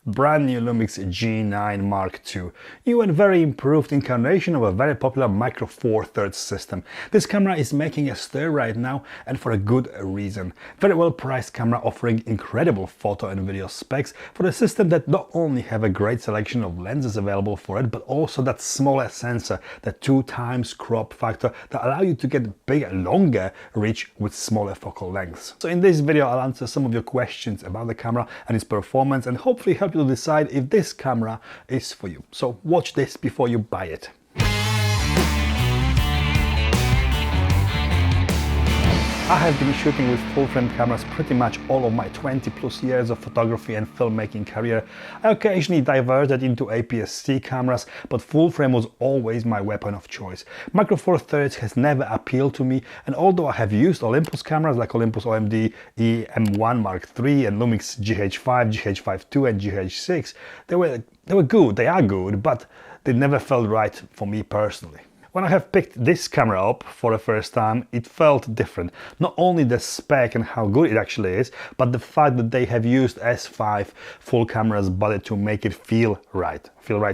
brand new Lumix G9 Mark II, new and very improved incarnation of a very popular Micro Four Thirds system. This camera is making a stir right now, and for a good reason. Very well priced camera offering incredible photo and video specs for a system that not only have a great selection of lenses available for it, but also that smaller sensor, that 2x crop factor that allow you to get bigger, longer reach with smaller focal lengths. So in this video I'll answer some of your questions about the camera and its performance and hopefully help you to decide if this camera is for you. So watch this before you buy it. I have been shooting with full-frame cameras pretty much all of my 20+ years of photography and filmmaking career. I occasionally diverted into APS-C cameras, but full-frame was always my weapon of choice. Micro Four Thirds has never appealed to me, and although I have used Olympus cameras like Olympus OMD EM1 Mark III and Lumix GH5, GH5II and GH6, they were good, they are good, but they never felt right for me personally. When I have picked this camera up for the first time, it felt different. Not only the spec and how good it actually is, but the fact that they have used S5 full camera's body to make it feel right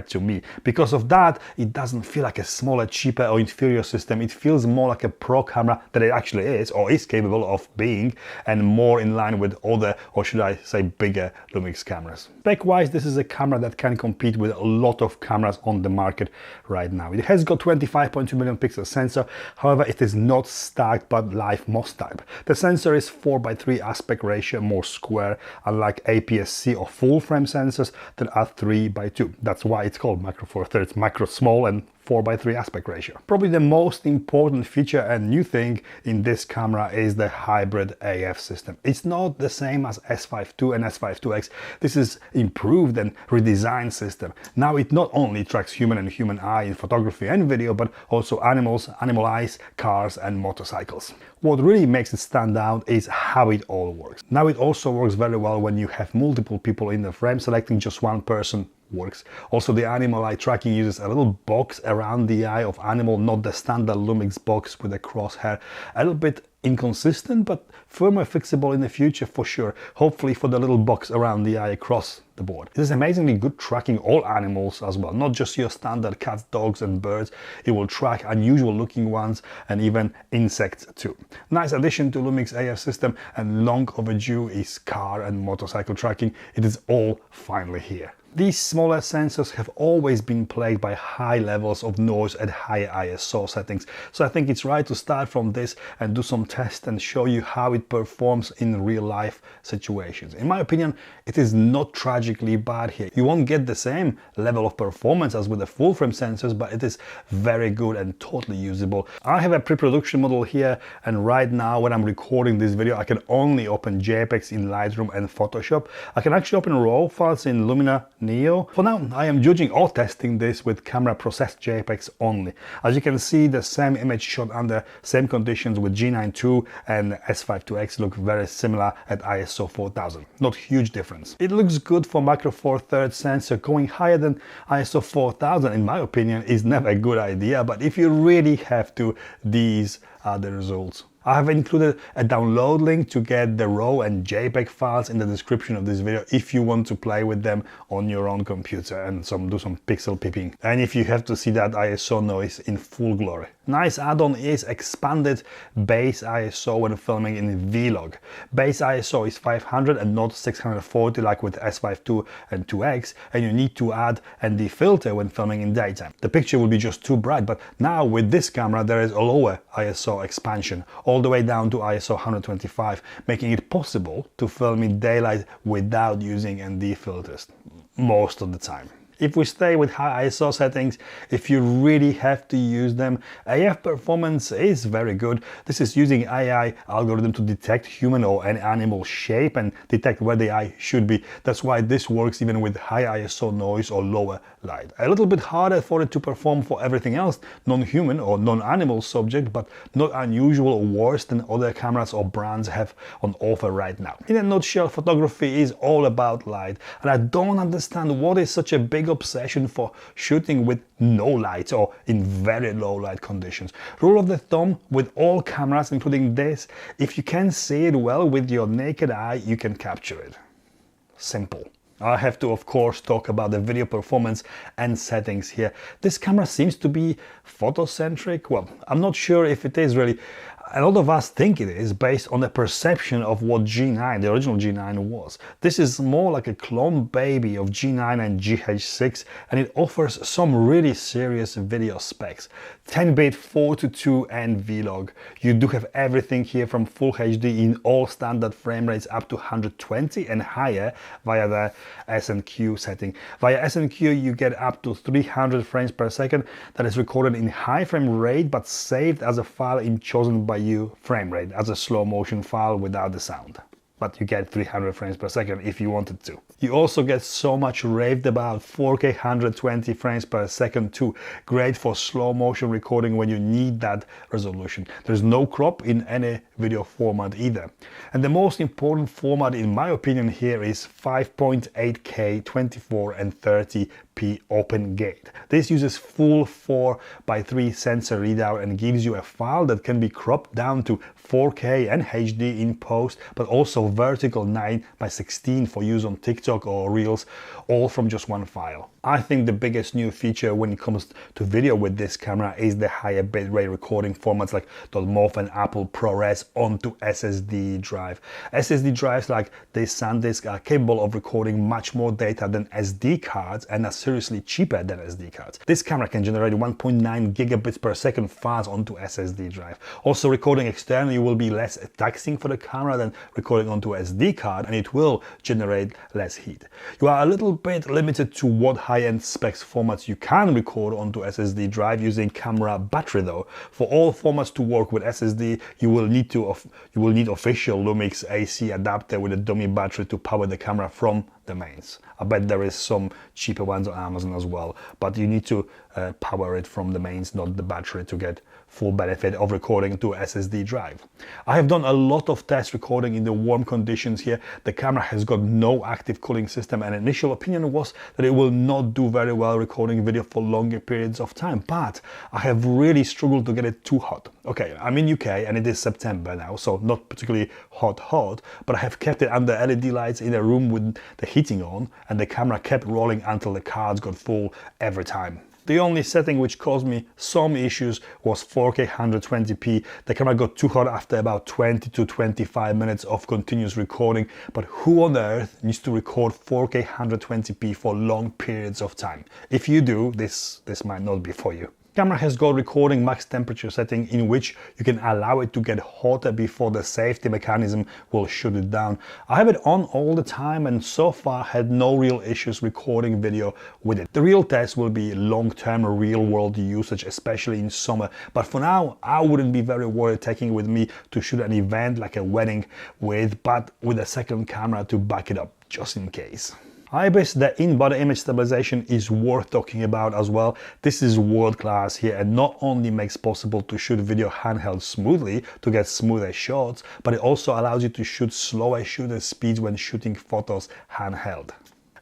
to me. Because of that, it doesn't feel like a smaller, cheaper or inferior system. It feels more like a pro camera that it actually is or is capable of being, and more in line with other, or should I say bigger, Lumix cameras. Spec-wise, this is a camera that can compete with a lot of cameras on the market right now. It has got 25.2 million pixel sensor, however it is not stacked but live MOS type. The sensor is 4:3 aspect ratio, more square, unlike APS-C or full frame sensors that are 3:2. That's why it's called Micro Four Thirds, micro small and 4:3 aspect ratio. Probably the most important feature and new thing in this camera is the hybrid AF system. It's not the same as S5 II and S5 IIX. This is improved and redesigned system. Now it not only tracks human and human eye in photography and video, but also animals, animal eyes, cars and motorcycles. What really makes it stand out is how it all works. Now it also works very well when you have multiple people in the frame. Selecting just one person works. Also, the animal eye tracking uses a little box around the eye of animal, not the standard Lumix box with a crosshair. A little bit inconsistent, but firmware fixable in the future for sure. Hopefully for the little box around the eye across the board. It is amazingly good tracking all animals as well, not just your standard cats, dogs and birds. It will track unusual looking ones and even insects too. Nice addition to Lumix AF system, and long overdue is car and motorcycle tracking. It is all finally here. These smaller sensors have always been plagued by high levels of noise at higher ISO settings, so I think it's right to start from this and do some tests and show you how it performs in real life situations. In my opinion, it is not tragically bad here. You won't get the same level of performance as with the full frame sensors, but it is very good and totally usable. I have a pre-production model here, and right now when I'm recording this video, I can only open JPEGs in Lightroom and Photoshop. I can actually open RAW files in Lumina Neo. For now, I am judging or testing this with camera processed JPEGs only. As you can see, the same image shot under same conditions with G9II and S5 IIX look very similar at ISO 4000. Not huge difference. It looks good for Micro Four Thirds sensor. Going higher than ISO 4000, in my opinion, is never a good idea, but if you really have to, these are the results. I have included a download link to get the RAW and JPEG files in the description of this video if you want to play with them on your own computer and do some pixel peeping. And if you have to see that ISO noise in full glory. Nice add-on is expanded base ISO when filming in Vlog. Base ISO is 500 and not 640 like with S5 II and IIX, and you need to add ND filter when filming in daytime. The picture will be just too bright, but now with this camera there is a lower ISO expansion, all the way down to ISO 125, making it possible to film in daylight without using ND filters most of the time. If we stay with high ISO settings, if you really have to use them, AF performance is very good. This is using AI algorithm to detect human or any animal shape and detect where the eye should be. That's why this works even with high ISO noise or lower light. A little bit harder for it to perform for everything else, non-human or non-animal subject, but not unusual or worse than other cameras or brands have on offer right now. In a nutshell, photography is all about light, and I don't understand what is such a big obsession for shooting with no light or in very low light conditions. Rule of the thumb with all cameras, including this, if you can see it well with your naked eye, you can capture it. Simple. I have to, of course, talk about the video performance and settings here. This camera seems to be photocentric. Well, I'm not sure if it is really. A lot of us think it is based on the perception of what G9, the original G9 was. This is more like a clone baby of G9 and GH6, and it offers some really serious video specs. 10-bit 4:2 and Vlog. You do have everything here from Full HD in all standard frame rates up to 120 and higher via the S&Q setting. Via S&Q you get up to 300 frames per second that is recorded in high frame rate but saved as a file in chosen by you frame rate as a slow motion file without the sound. But you get 300 frames per second if you wanted to. You also get so much raved about 4K 120 frames per second too. Great for slow motion recording when you need that resolution. There's no crop in any video format either. And the most important format in my opinion here is 5.8K 24 and 30p open gate. This uses full 4:3 sensor readout and gives you a file that can be cropped down to 4K and HD in post, but also vertical 9:16 for use on TikTok or Reels, all from just one file. I think the biggest new feature when it comes to video with this camera is the higher bitrate recording formats like .mov and Apple ProRes onto SSD drive. SSD drives like this SanDisk are capable of recording much more data than SD cards and are seriously cheaper than SD cards. This camera can generate 1.9 gigabits per second files onto SSD drive. Also, recording externally will be less taxing for the camera than recording onto SD card, and it will generate less heat. You are a little bit limited to what high-end specs formats you can record onto SSD drive using camera battery though. For all formats to work with SSD, you will need official Lumix AC adapter with a dummy battery to power the camera from the mains. I bet there is some cheaper ones on Amazon as well, but you need to power it from the mains, not the battery, to get full benefit of recording to SSD drive. I have done a lot of test recording in the warm conditions here. The camera has got no active cooling system, and initial opinion was that it will not do very well recording video for longer periods of time, but I have really struggled to get it too hot. Okay, I'm in UK and it is September now, so not particularly hot, but I have kept it under LED lights in a room with the heating on, and the camera kept rolling until the cards got full every time. The only setting which caused me some issues was 4K 120p. The camera got too hot after about 20 to 25 minutes of continuous recording, but who on earth needs to record 4K 120p for long periods of time? If you do, this might not be for you. Camera has got recording max temperature setting in which you can allow it to get hotter before the safety mechanism will shut it down. I have it on all the time and so far had no real issues recording video with it. The real test will be long-term real-world usage, especially in summer, but for now I wouldn't be very worried taking it with me to shoot an event like a wedding but with a second camera to back it up just in case. IBIS, the in-body image stabilization, is worth talking about as well. This is world class here and not only makes possible to shoot video handheld smoothly to get smoother shots, but it also allows you to shoot slower shutter speeds when shooting photos handheld.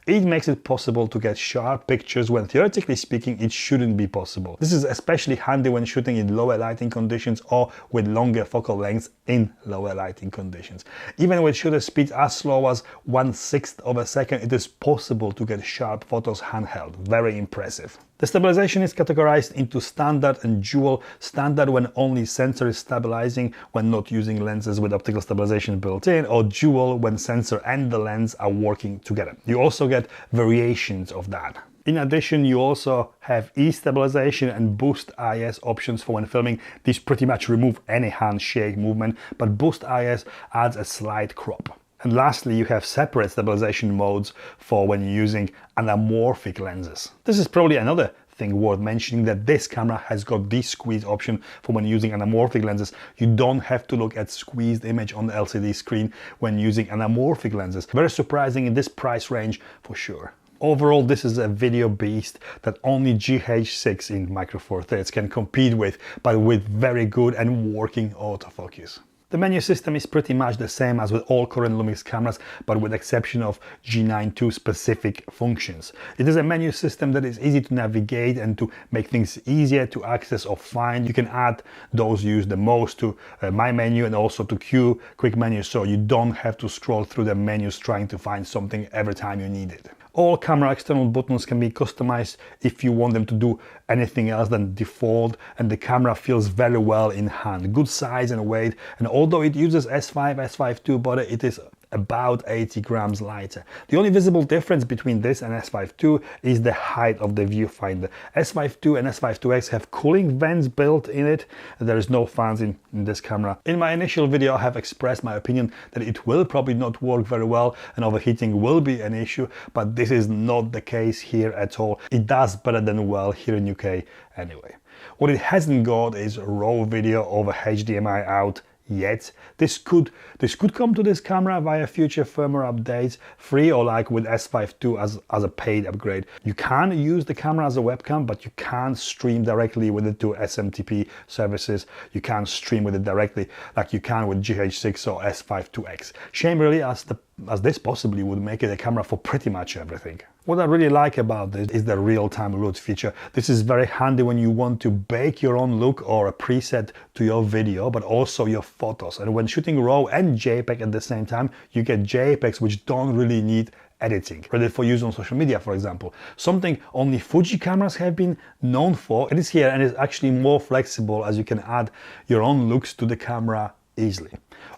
It makes it possible to get sharp pictures when theoretically speaking it shouldn't be possible. This is especially handy when shooting in lower lighting conditions or with longer focal lengths in lower lighting conditions. Even with shutter speeds as slow as 1/6 of a second, it is possible to get sharp photos handheld. Very impressive. The stabilization is categorized into standard and dual. Standard when only sensor is stabilizing when not using lenses with optical stabilization built in, or dual when sensor and the lens are working together. You also get variations of that. In addition, you also have E-stabilization and Boost IS options for when filming. These pretty much remove any handshake movement, but Boost IS adds a slight crop. And lastly, you have separate stabilization modes for when you're using anamorphic lenses. This is probably another thing worth mentioning, that this camera has got the squeeze option for when using anamorphic lenses. You don't have to look at squeezed image on the LCD screen when using anamorphic lenses. Very surprising in this price range for sure. Overall, this is a video beast that only GH6 in Micro Four Thirds can compete with, but with very good and working autofocus. The menu system is pretty much the same as with all current Lumix cameras, but with the exception of G9II specific functions. It is a menu system that is easy to navigate and to make things easier to access or find. You can add those used the most to My Menu and also to quick menu, so you don't have to scroll through the menus trying to find something every time you need it. All camera external buttons can be customized if you want them to do anything else than default, and the camera feels very well in hand. Good size and weight, and although it uses S5, S5 II body, it is about 80 grams lighter. The only visible difference between this and S5 II is the height of the viewfinder. S5 II and S5 IIX have cooling vents built in it. There is no fans in this camera. In my initial video I have expressed my opinion that it will probably not work very well and overheating will be an issue, but this is not the case here at all. It does better than well here in UK anyway. What it hasn't got is raw video over HDMI out yet. This could come to this camera via future firmware updates, free or like with S5 II as a paid upgrade. You can use the camera as a webcam, but you can't stream directly with it to SMTP services. You can't stream with it directly like you can with GH6 or S5 IIX. Shame really, as this possibly would make it a camera for pretty much everything. What I really like about this is the real-time LUT feature. This is very handy when you want to bake your own look or a preset to your video, but also your photos. And when shooting RAW and JPEG at the same time, you get JPEGs which don't really need editing, ready for use on social media, for example. Something only Fuji cameras have been known for. It is here and is actually more flexible, as you can add your own looks to the camera easily.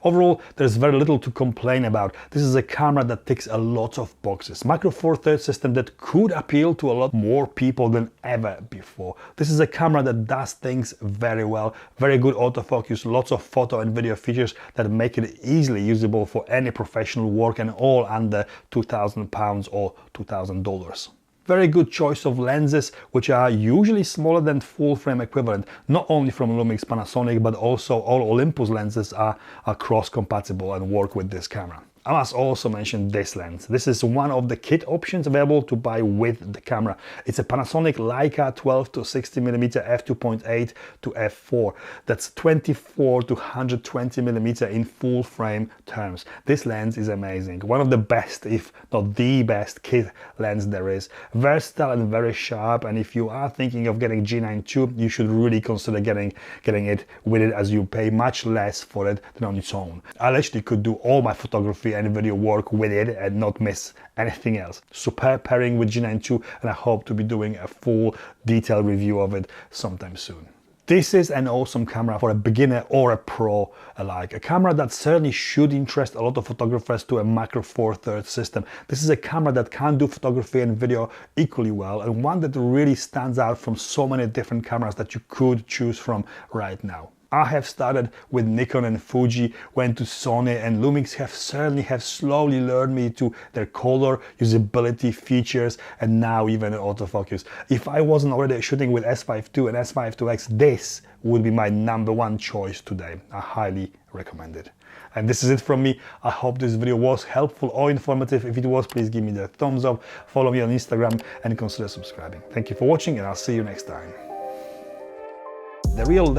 Overall, there's very little to complain about. This is a camera that ticks a lot of boxes. Micro Four Thirds system that could appeal to a lot more people than ever before. This is a camera that does things very well. Very good autofocus, lots of photo and video features that make it easily usable for any professional work, and all under £2,000 or $2,000. Very good choice of lenses, which are usually smaller than full frame equivalent, not only from Lumix Panasonic, but also all Olympus lenses are cross compatible and work with this camera. I must also mention this lens. This is one of the kit options available to buy with the camera. It's a Panasonic Leica 12 to 60mm f2.8 to f4. That's 24 to 120mm in full frame terms. This lens is amazing. One of the best, if not the best, kit lens there is. Versatile and very sharp, and if you are thinking of getting G9II, you should really consider getting it with it, as you pay much less for it than on its own. I literally could do all my photography and video work with it and not miss anything else. Superb pairing with G9II, and I hope to be doing a full detailed review of it sometime soon. This is an awesome camera for a beginner or a pro alike. A camera that certainly should interest a lot of photographers to a Micro Four Thirds system. This is a camera that can do photography and video equally well, and one that really stands out from so many different cameras that you could choose from right now. I have started with Nikon and Fuji, went to Sony, and Lumix have slowly lured me to their color, usability, features, and now even autofocus. If I wasn't already shooting with S5 II and S5 IIX, this would be my #1 choice today. I highly recommend it. And this is it from me. I hope this video was helpful or informative. If it was, please give me the thumbs up, follow me on Instagram, and consider subscribing. Thank you for watching, and I'll see you next time. The real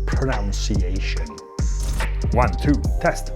pronunciation. 1, 2, test.